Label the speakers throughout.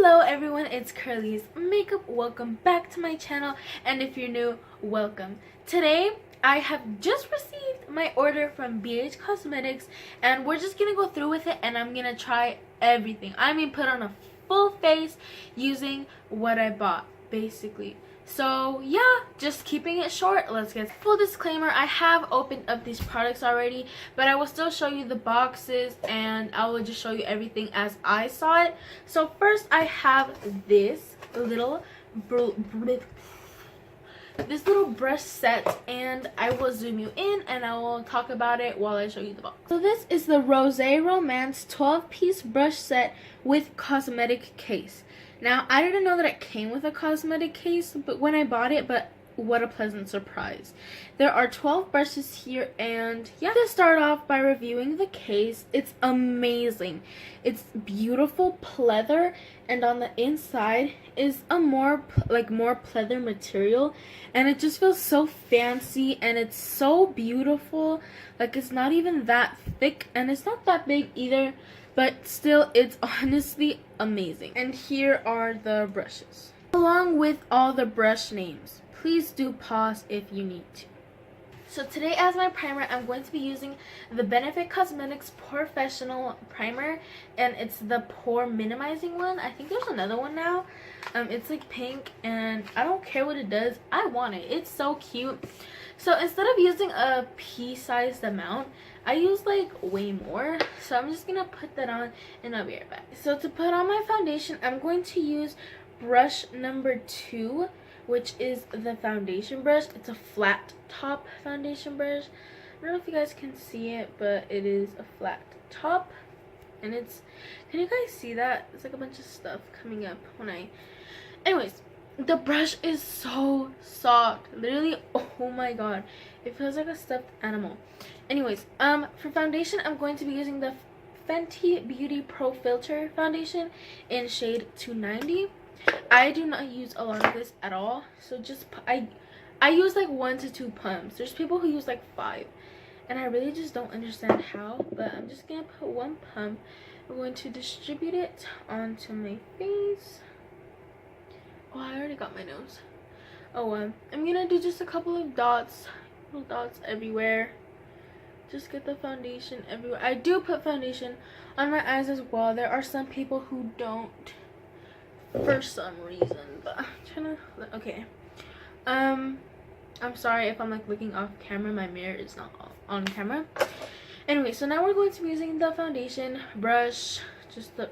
Speaker 1: Hello everyone, it's Curly's Makeup. Welcome back to my channel, and if you're new, welcome. Today I have just received my order from Bhcosmetics, and we're just gonna go through with it, and I'm gonna try everything. I mean, put on a full face using what I bought, basically. So yeah, just keeping it short, let's get full disclaimer. I have opened up these products already, but I will still show you the boxes and I will just show you everything as I saw it. So first I have this little brush set, and I will zoom you in and I will talk about it while I show you the box. So this is the Rosé Romance 12-piece brush set with cosmetic case. Now, I didn't know that it came with a cosmetic case, but when I bought it, but what a pleasant surprise. There are 12 brushes here, and yeah, to start off by reviewing the case, it's amazing. It's beautiful pleather, and on the inside is a more pleather material, and it just feels so fancy, and it's so beautiful. Like, it's not even that thick, and it's not that big either, but still, it's honestly amazing. And here are the brushes, along with all the brush names. Please do pause if you need to. So today, as my primer, I'm going to be using the Bhcosmetics Professional Primer, and it's the pore minimizing one. I think there's another one now. It's like pink, and I don't care what it does. I want it. It's so cute. So instead of using a pea-sized amount, I use like way more. So I'm just gonna put that on, and I'll be right back. So to put on my foundation, I'm going to use brush number 2, which is the foundation brush. It's a flat top foundation brush. I don't know if you guys can see it, but it is a flat top, and it's, can you guys see that? It's like a bunch of stuff coming up when I, anyways, the brush is so soft, literally. Oh my god, it feels like a stuffed animal. Anyways, for foundation, I'm going to be using the Fenty Beauty Pro Filter foundation in shade 290. I do not use a lot of this at all, so just I use like 1 to 2 pumps. There's people who use like 5, and I really just don't understand how, but I'm just gonna put 1 pump. I'm going to distribute it onto my face. Oh, I already got my nose. Oh, I'm gonna do just a couple of dots, little dots everywhere. Just get the foundation everywhere. I do put foundation on my eyes as well. There are some people who don't, for some reason, but I'm trying to, okay. I'm sorry if I'm like looking off camera. My mirror is not on camera. Anyway, so now we're going to be using the foundation brush, just the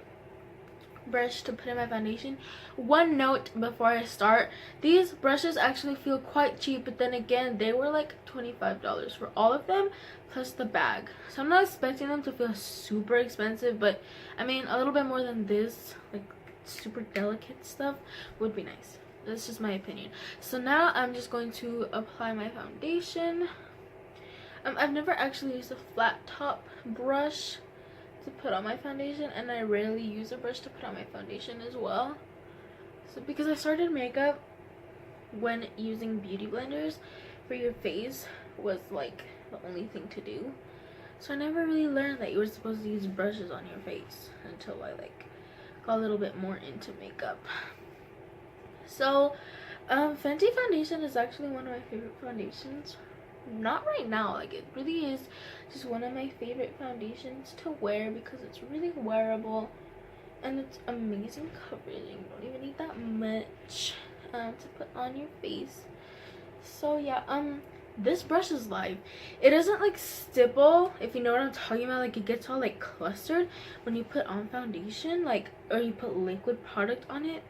Speaker 1: brush to put in my foundation. One note before I start, these brushes actually feel quite cheap, but then again, they were like $25 for all of them plus the bag, so I'm not expecting them to feel super expensive, but I mean, a little bit more than this, like super delicate stuff, would be nice. That's just my opinion. So now I'm just going to apply my foundation. I've never actually used a flat top brush to put on my foundation, and I rarely use a brush to put on my foundation as well. So because I started makeup when using beauty blenders for your face was like the only thing to do, so I never really learned that you were supposed to use brushes on your face until I like got a little bit more into makeup. So Fenty foundation is actually one of my favorite foundations. Not right now, like it really is just one of my favorite foundations to wear because it's really wearable and it's amazing coverage. You don't even need that much to put on your face. So yeah, this brush is live. It doesn't like stipple, if you know what I'm talking about. Like, it gets all like clustered when you put on foundation, like, or you put liquid product on it.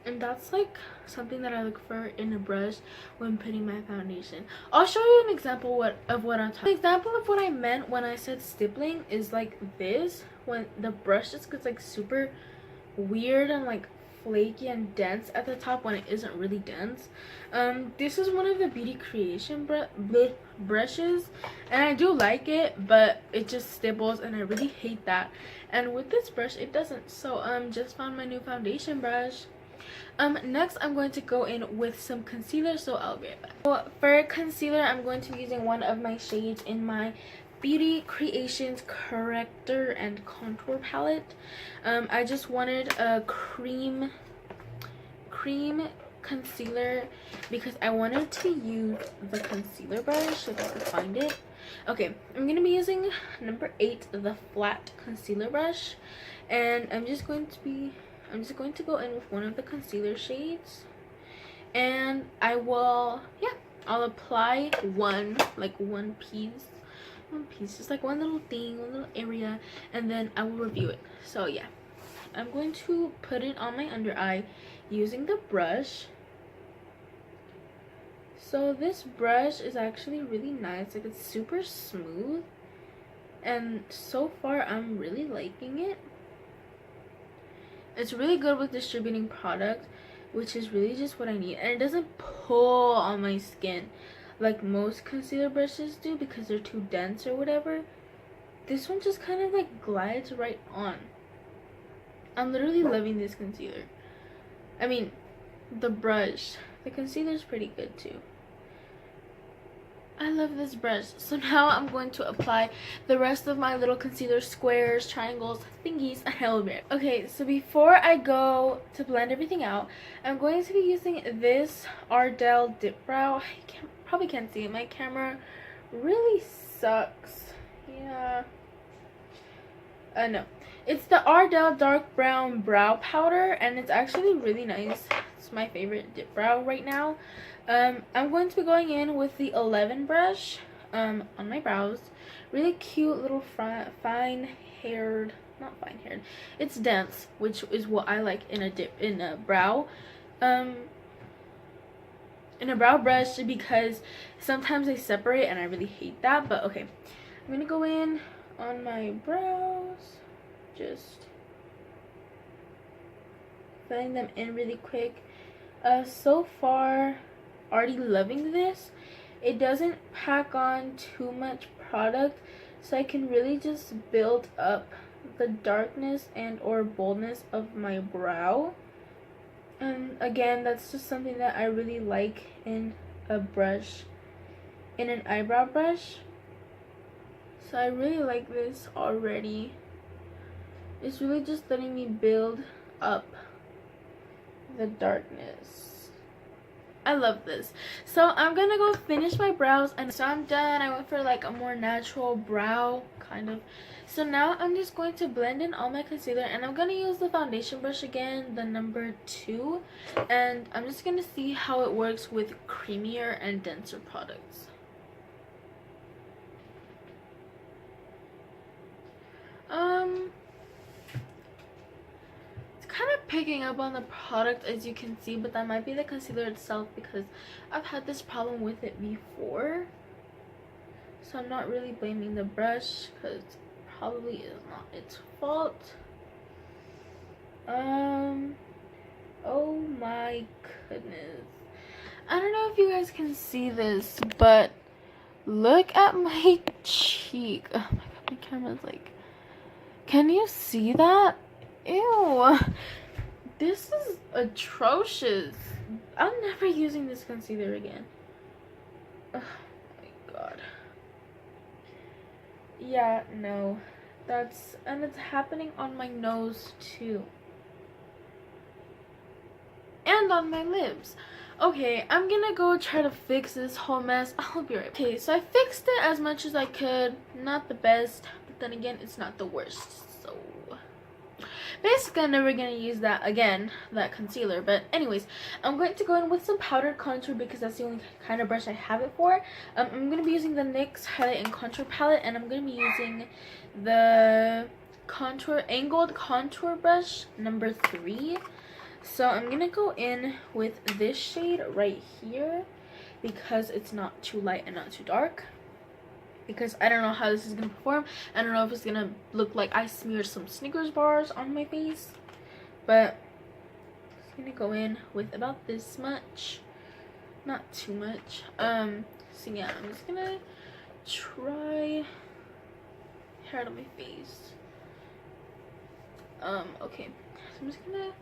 Speaker 1: And that's like something that I look for in a brush when putting my foundation. I'll show you an example of what I'm talking. An example of what I meant when I said stippling is like this, when the brush just gets like super weird and like flaky and dense at the top when it isn't really dense. This is one of the Beauty Creation brushes, and I do like it, but it just stiples, and I really hate that. And with this brush, it doesn't. So just found my new foundation brush. Next I'm going to go in with some concealer, so I'll be right back. So for concealer, I'm going to be using one of my shades in my Beauty Creations corrector and contour palette. I just wanted a cream concealer because I wanted to use the concealer brush if I could find it. Okay, I'm gonna be using number 8, the flat concealer brush, and I'm just going to go in with one of the concealer shades, and I'll apply one piece, just like one little thing, one little area, and then I will review it. So yeah, I'm going to put it on my under eye using the brush. So this brush is actually really nice, like it's super smooth, and so far I'm really liking it. It's really good with distributing product, which is really just what I need, and it doesn't pull on my skin like most concealer brushes do because they're too dense or whatever. This one just kind of like glides right on. I'm literally loving this concealer. I mean, the brush. The concealer is pretty good too. I love this brush. So now I'm going to apply the rest of my little concealer squares, triangles, thingies, and I will be right back. Okay, so before I go to blend everything out, I'm going to be using this Ardell Dip Brow. Probably can't see it. My camera really sucks. Yeah. No. It's the Ardell Dark Brown Brow Powder, and it's actually really nice. It's my favorite dip brow right now. I'm going to be going in with the 11 brush on my brows. Really cute little fine-haired, not fine-haired. It's dense, which is what I like in a brow. In a brow brush, because sometimes they separate and I really hate that. But okay, I'm gonna go in on my brows, just filling them in really quick. So far, already loving this. It doesn't pack on too much product, so I can really just build up the darkness and or boldness of my brow. And again, that's just something that I really like in a brush, in an eyebrow brush. So I really like this already. It's really just letting me build up the darkness. I love this. So I'm gonna go finish my brows, and so I'm done. I went for like a more natural brow kind of. So now I'm just going to blend in all my concealer, and I'm gonna use the foundation brush again, the number 2, and I'm just gonna see how it works with creamier and denser products. It's kind of picking up on the product, as you can see, but that might be the concealer itself because I've had this problem with it before. So I'm not really blaming the brush because it probably is not its fault. Oh my goodness. I don't know if you guys can see this, but look at my cheek. Oh my god, my camera's like, can you see that? Ew. This is atrocious. I'm never using this concealer again. Oh my god. Yeah, no. And it's happening on my nose too. And on my lips. Okay, I'm gonna go try to fix this whole mess. I'll be right back. Okay, so I fixed it as much as I could. Not the best, but then again, it's not the worst. So basically, I'm never gonna use that again, that concealer. But anyways, I'm going to go in with some powdered contour because that's the only kind of brush I have it for. I'm gonna be using the NYX highlight and contour palette, and I'm gonna be using the angled contour brush number 3. So I'm gonna go in with this shade right here because it's not too light and not too dark. Because I don't know how this is gonna perform. I don't know if it's gonna look like I smeared some Snickers bars on my face. But I'm gonna go in with about this much. Not too much. So yeah, I'm just gonna try hair on my face. Okay. So I'm just gonna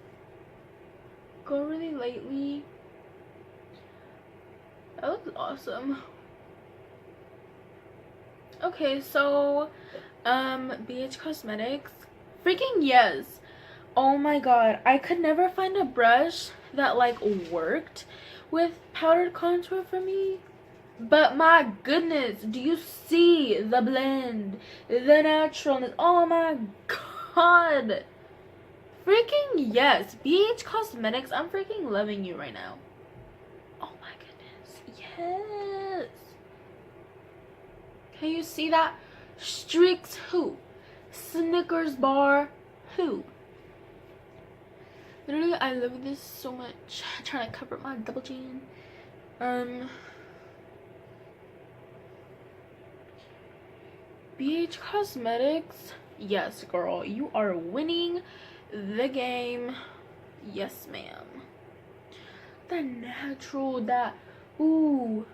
Speaker 1: go really lightly. That looks awesome. Okay, so BH Cosmetics, freaking yes. Oh my god, I could never find a brush that like worked with powdered contour for me. But my goodness, do you see the blend, the naturalness? Oh my god. Freaking yes. BH Cosmetics, I'm freaking loving you right now. Oh my goodness. Yes. Can you see that? Streaks who? Snickers bar who? Literally, I love this so much. I'm trying to cover my double chin. BH Cosmetics. Yes, girl. You are winning the game. Yes, ma'am. The natural, that, ooh.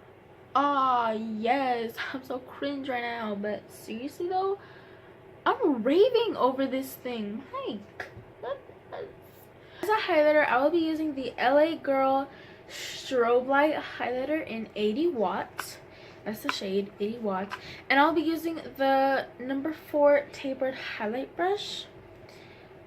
Speaker 1: Ah, yes. I'm so cringe right now. But seriously, though, I'm raving over this thing. Like, as a highlighter, I will be using the LA Girl Strobe Light Highlighter in 80 watts. That's the shade, 80 watts. And I'll be using the number 4 tapered highlight brush.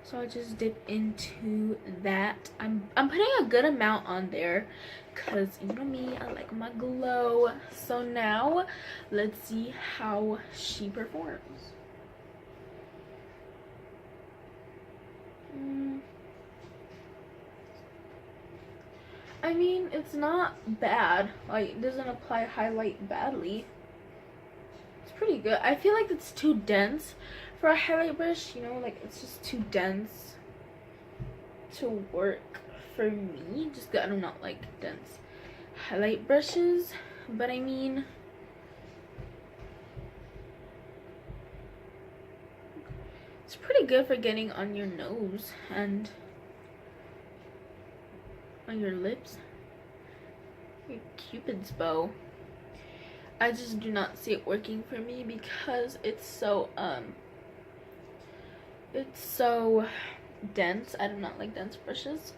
Speaker 1: So I'll just dip into that. I'm putting a good amount on there because you know me, I like my glow. So now let's see how she performs. I mean, it's not bad. Like, it doesn't apply highlight badly. It's pretty good. I feel like it's too dense for a highlight brush, you know, like it's just too dense to work for me. Just 'cause I do not like dense highlight brushes. But I mean, it's pretty good for getting on your nose and on your lips, your Cupid's bow. I just do not see it working for me because it's so dense. I do not like dense brushes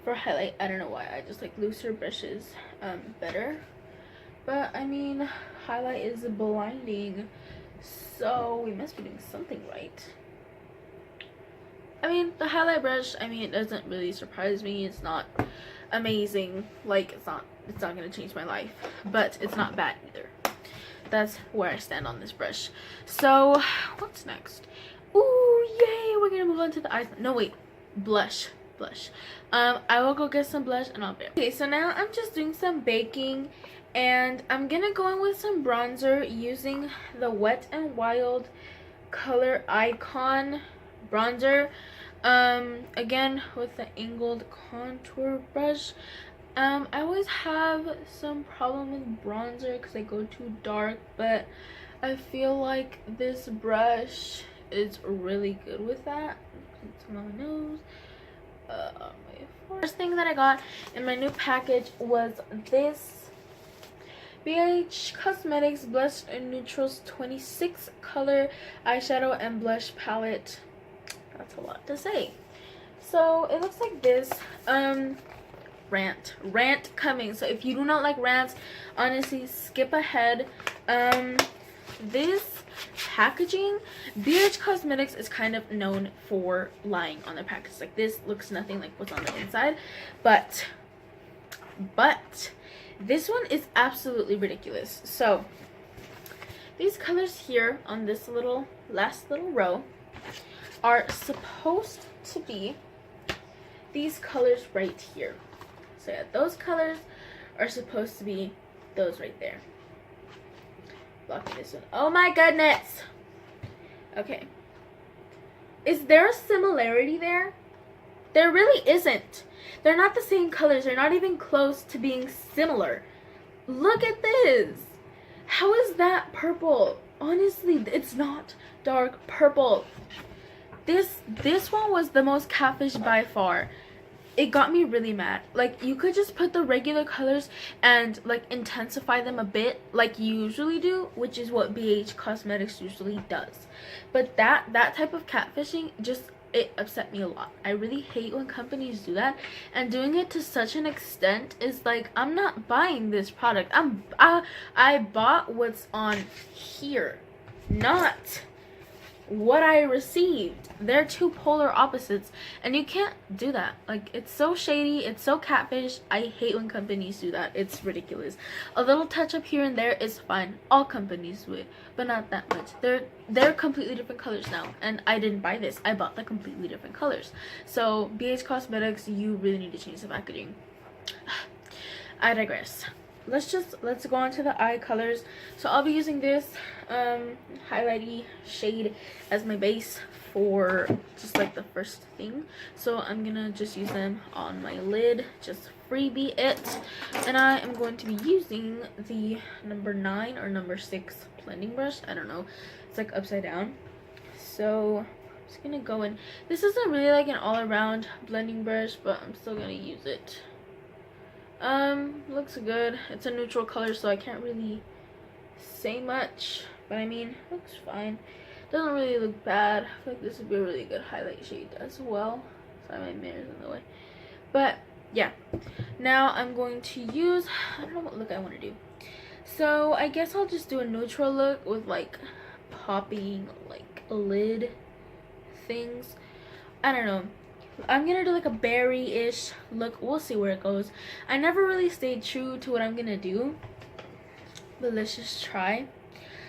Speaker 1: for highlight. I don't know why. I just like looser brushes better. But I mean, highlight is blinding, so we must be doing something right. I mean, the highlight brush, I mean, it doesn't really surprise me. It's not amazing. Like, it's not gonna change my life, but it's not bad either. That's where I stand on this brush. So what's next? Ooh, yay, we're gonna move on to the eyes. No, wait, blush. I will go get some blush and I'll be okay. So now I'm just doing some baking, and I'm gonna go in with some bronzer using the Wet n Wild Color Icon bronzer, again with the angled contour brush. I always have some problem with bronzer because I go too dark, but I feel like this brush is really good with that. It's on my nose. First thing that I got in my new package was this BH Cosmetics Blush and Neutrals 26 color eyeshadow and blush palette. That's a lot to say. So it looks like this. Rant coming. So if you do not like rants, honestly skip ahead. This packaging, BH Cosmetics is kind of known for lying on their package. Like, this looks nothing like what's on the inside, but this one is absolutely ridiculous. So these colors here on this last little row are supposed to be these colors right here. So yeah, those colors are supposed to be those right there. Blocking this one. Oh my goodness. Okay. Is there a similarity there? There really isn't. They're not the same colors. They're not even close to being similar. Look at this. How is that purple? Honestly, it's not dark purple. This one was the most catfish by far. It got me really mad. Like, you could just put the regular colors and like intensify them a bit like you usually do, which is what BH Cosmetics usually does. But that type of catfishing, just, it upset me a lot. I really hate when companies do that, and doing it to such an extent is like, I'm not buying this product. I bought what's on here. not what I received. They're two polar opposites, and you can't do that. Like, it's so shady, it's so catfish. I hate when companies do that. It's ridiculous. A little touch up here and there is fine. All companies do it, but not that much. They're completely different colors now, and I didn't buy this. I bought the completely different colors. So Bhcosmetics, you really need to change the packaging. I digress. Let's go on to the eye colors. So I'll be using this highlighty shade as my base for just like the first thing. So I'm gonna just use them on my lid, just freebie it. And I am going to be using the number 9 or number 6 blending brush. I don't know, it's like upside down. So I'm just gonna go in. This isn't really like an all-around blending brush, but I'm still gonna use it. Looks good. It's a neutral color, so I can't really say much, but I mean, looks fine. Doesn't really look bad. I feel like this would be a really good highlight shade as well. Sorry, my mirror's in the way. But yeah, now I'm going to use, I don't know what look I want to do. So I guess I'll just do a neutral look with like popping like lid things. I don't know. I'm gonna do like a berry-ish look. We'll see where it goes. I never really stayed true to what I'm gonna do, but let's just try.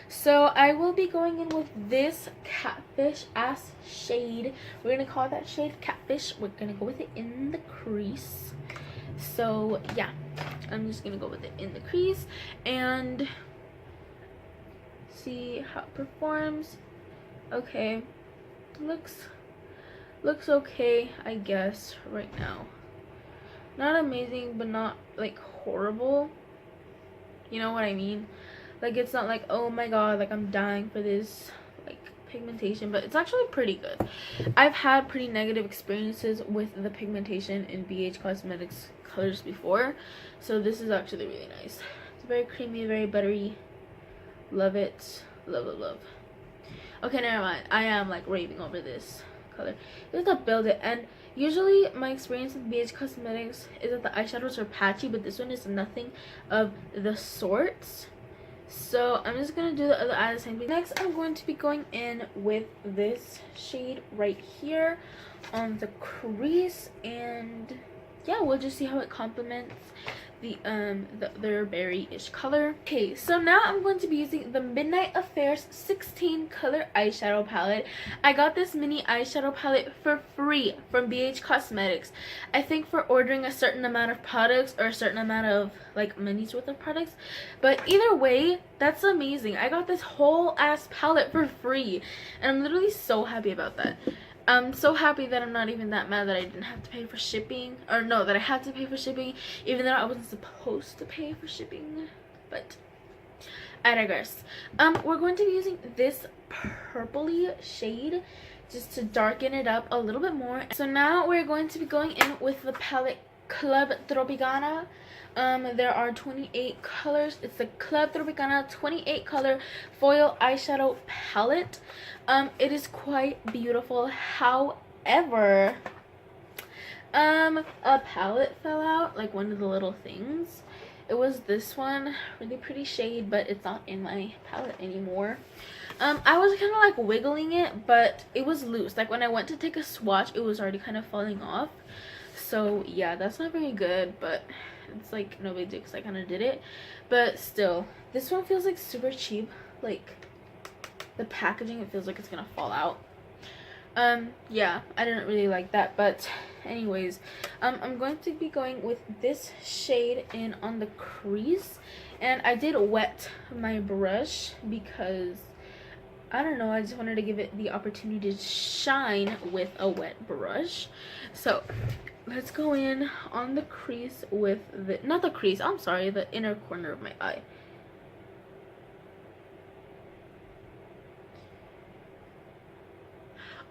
Speaker 1: So I will be going in with this catfish ass shade. We're gonna call that shade catfish. We're gonna go with it in the crease. So yeah, I'm just gonna go with it in the crease and see how it performs. Okay, looks okay, I guess, right now. Not amazing, but not like horrible. You know what I mean? Like, it's not like, oh my god, like I'm dying for this like pigmentation, but it's actually pretty good. I've had pretty negative experiences with the pigmentation in Bhcosmetics colors before, so this is actually really nice. It's very creamy, very buttery. Love it. Love it, love. Okay, never mind. I am like raving over this color. Just to build it, and usually my experience with Bhcosmetics is that the eyeshadows are patchy, but this one is nothing of the sorts. So I'm just gonna do the other eye the same thing. Next, I'm going to be going in with this shade right here on the crease, and yeah, we'll just see how it complements their berry-ish color. Okay, so now I'm going to be using the Midnight Affairs 16 color eyeshadow palette. I got this mini eyeshadow palette for free from Bhcosmetics. I think for ordering a certain amount of products or a certain amount of like money's worth of products, but either way, that's amazing. I got this whole ass palette for free, and I'm literally so happy about that. I'm so happy that I'm not even that mad that I didn't have to pay for shipping, or no, that I had to pay for shipping even though I wasn't supposed to pay for shipping. But I digress. We're going to be using this purpley shade just to darken it up a little bit more. So now we're going to be going in with the palette Club Tropicana. There are 28 colors. It's the Club Tropicana 28 color foil eyeshadow palette. It is quite beautiful. However, a palette fell out, like one of the little things. It was this one, really pretty shade, but it's not in my palette anymore. I was kind of like wiggling it, but it was loose. Like when I went to take a swatch, it was already kind of falling off. So yeah, that's not very good, but it's like no big deal because I kind of did it. But still, this one feels like super cheap. Like the packaging, it feels like it's gonna fall out. Yeah, I didn't really like that, but anyways, I'm going to be going with this shade in on the crease, and I did wet my brush because I don't know, I just wanted to give it the opportunity to shine with a wet brush. So let's go in on the crease with the, not the crease, I'm sorry, the inner corner of my eye.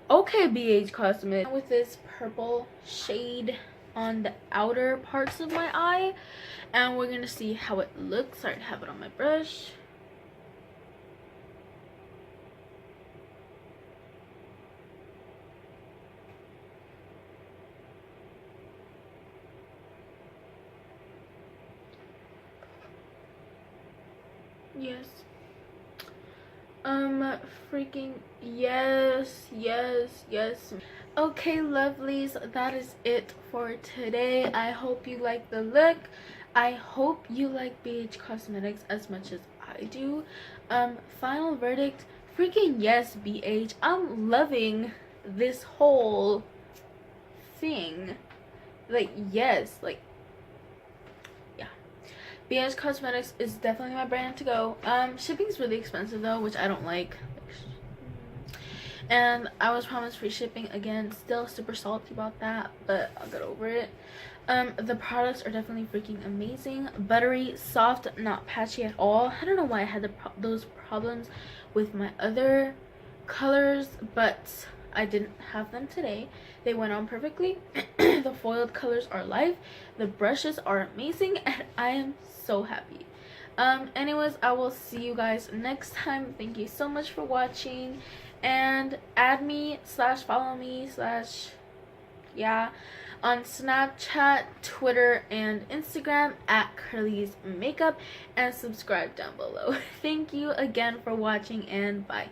Speaker 1: Okay, Bhcosmetics, with this purple shade on the outer parts of my eye, and we're gonna see how it looks. Sorry to have it on my brush. Yes, Freaking yes, yes, yes. Okay, lovelies, that is it for today. I hope you like the look. I hope you like BH Cosmetics as much as I do. Final verdict, freaking yes, BH. I'm loving this whole thing. Like, yes, like, yeah. BH Cosmetics is definitely my brand to go. Shipping's really expensive though, which I don't like. And I was promised free shipping again. Still super salty about that, but I'll get over it. The products are definitely freaking amazing. Buttery, soft, not patchy at all. I don't know why I had those problems with my other colors, but I didn't have them today. They went on perfectly. The foiled colors are live. The brushes are amazing, and I am so happy. Anyways, I will see you guys next time. Thank you so much for watching, and add me / follow me / yeah, on Snapchat, Twitter, and Instagram at Curly's Makeup, and subscribe down below. Thank you again for watching, and bye.